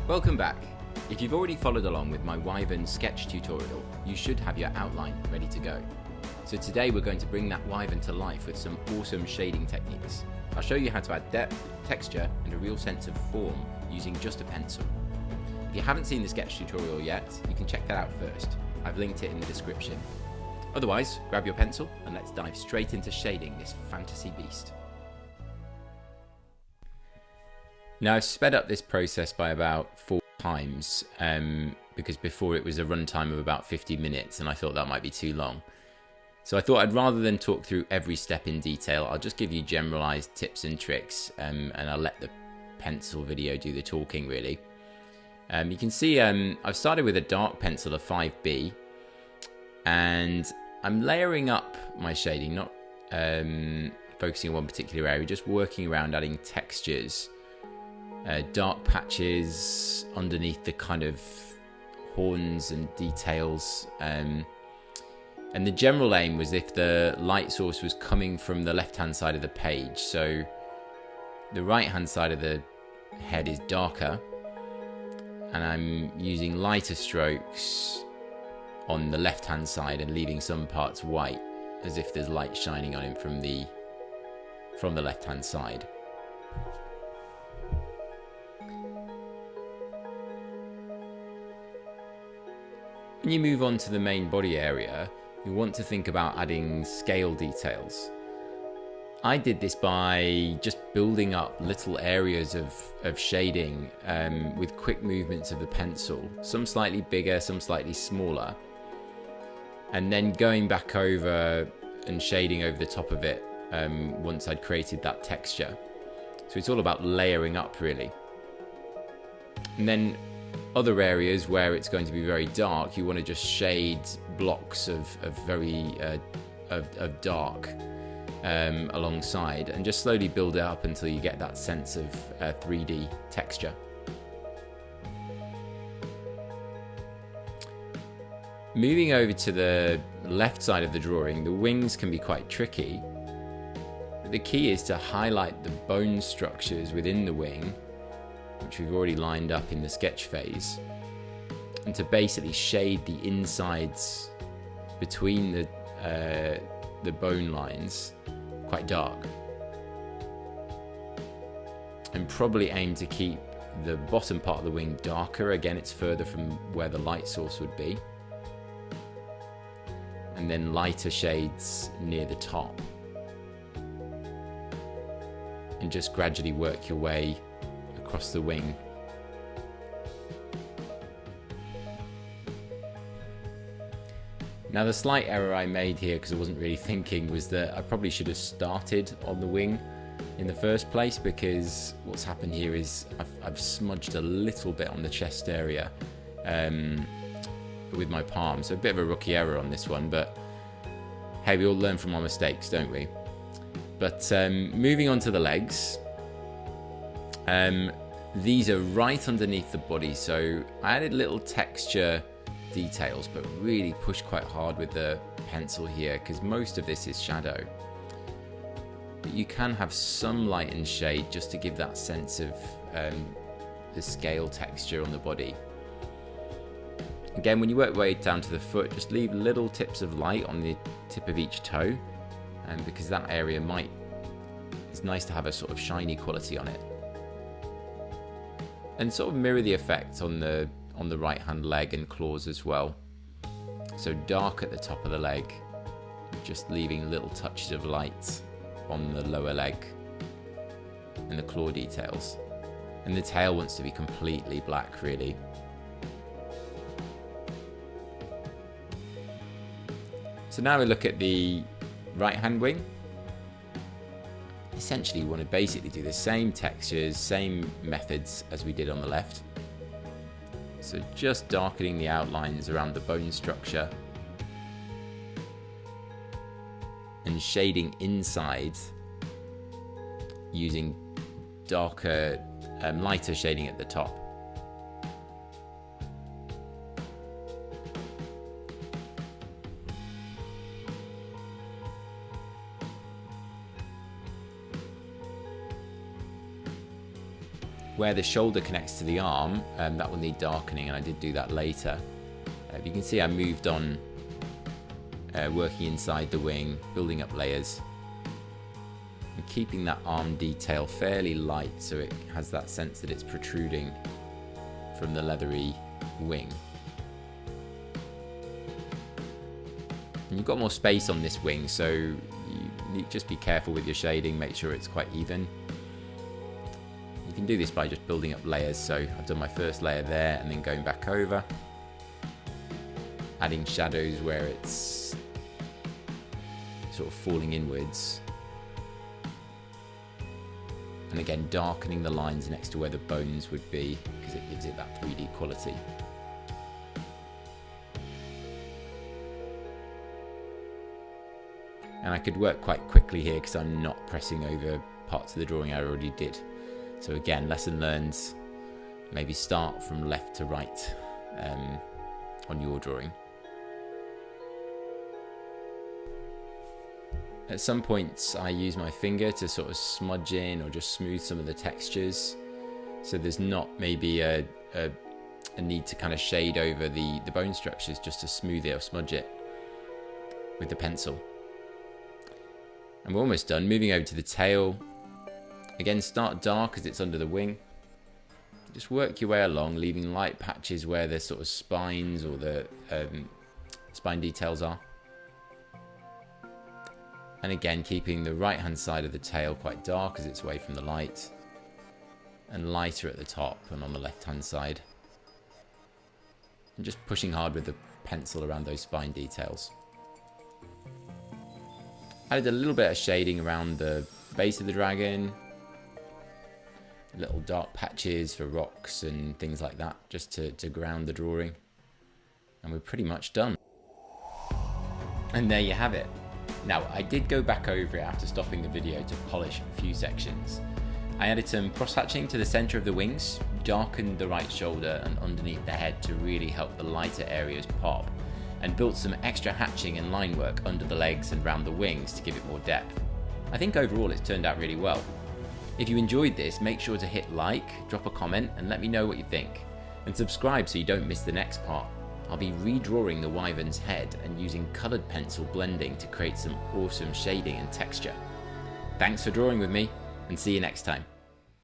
Welcome back. If you've already followed along with my Wyvern sketch tutorial, you should have your outline ready to go. So today we're going to bring that Wyvern to life with some awesome shading techniques. I'll show you how to add depth, texture and a real sense of form using just a pencil. If you haven't seen the sketch tutorial yet, you can check that out first. I've linked it in the description. Otherwise, grab your pencil and let's dive straight into shading this fantasy beast. Now I've sped up this process by about 4 times because before it was a runtime of about 50 minutes and I thought that might be too long. So I thought I'd rather than talk through every step in detail, I'll just give you generalized tips and tricks and I'll let the pencil video do the talking really. You can see I've started with a dark pencil of 5B and I'm layering up my shading, not focusing on one particular area, just working around adding textures. Dark patches underneath the kind of horns and details, and the general aim was if the light source was coming from the left hand side of the page, so the right hand side of the head is darker and I'm using lighter strokes on the left hand side and leaving some parts white as if there's light shining on him from the left hand side. When you move on to the main body area, you want to think about adding scale details. I did this by just building up little areas of shading with quick movements of the pencil, some slightly bigger, some slightly smaller, and then going back over and shading over the top of it once I'd created that texture. So it's all about layering up really. And then other areas where it's going to be very dark, you want to just shade blocks of very dark alongside and just slowly build it up until you get that sense of 3D texture. Moving over to the left side of the drawing, the wings can be quite tricky. The key is to highlight the bone structures within the wing, which we've already lined up in the sketch phase, and to basically shade the insides between the bone lines quite dark, and probably aim to keep the bottom part of the wing darker. Again, it's further from where the light source would be, and then lighter shades near the top, and just gradually work your way across the wing. Now the slight error I made here, because I wasn't really thinking, was that I probably should have started on the wing in the first place, because what's happened here is I've smudged a little bit on the chest area with my palm, so a bit of a rookie error on this one, but hey, we all learn from our mistakes, don't we? But moving on to the legs, these are right underneath the body, so I added little texture details but really pushed quite hard with the pencil here because most of this is shadow. But you can have some light and shade just to give that sense of the scale texture on the body. Again, when you work way down to the foot, just leave little tips of light on the tip of each toe, because that area it's nice to have a sort of shiny quality on it. And sort of mirror the effect on the right hand leg and claws as well. So dark at the top of the leg, just leaving little touches of light on the lower leg and the claw details. And the tail wants to be completely black really. So now we look at the right hand wing. Essentially you want to basically do the same textures, same methods as we did on the left. So just darkening the outlines around the bone structure and shading inside using darker, lighter shading at the top. Where the shoulder connects to the arm, that will need darkening, and I did do that later. You can see I moved on, working inside the wing, building up layers, and keeping that arm detail fairly light so it has that sense that it's protruding from the leathery wing. And you've got more space on this wing, so you need just be careful with your shading, make sure it's quite even. You can do this by just building up layers, so I've done my first layer there and then going back over, adding shadows where it's sort of falling inwards, and again darkening the lines next to where the bones would be because it gives it that 3D quality. And I could work quite quickly here because I'm not pressing over parts of the drawing I already did. So again, lesson learned, maybe start from left to right on your drawing. At some points I use my finger to sort of smudge in or just smooth some of the textures, so there's not maybe a need to kind of shade over the bone structures, just to smooth it or smudge it with the pencil. And we're almost done. Moving over to the tail. Again, start dark as it's under the wing. Just work your way along, leaving light patches where the sort of spines or the spine details are. And again, keeping the right hand side of the tail quite dark as it's away from the light, and lighter at the top and on the left hand side. And just pushing hard with the pencil around those spine details. Added a little bit of shading around the base of the dragon, little dark patches for rocks and things like that, just to ground the drawing. And we're pretty much done. And there you have it. Now, I did go back over it after stopping the video to polish a few sections. I added some cross-hatching to the centre of the wings, darkened the right shoulder and underneath the head to really help the lighter areas pop, and built some extra hatching and line work under the legs and round the wings to give it more depth. I think overall it's turned out really well. If you enjoyed this, make sure to hit like, drop a comment and let me know what you think. And subscribe so you don't miss the next part. I'll be redrawing the Wyvern's head and using coloured pencil blending to create some awesome shading and texture. Thanks for drawing with me, and see you next time.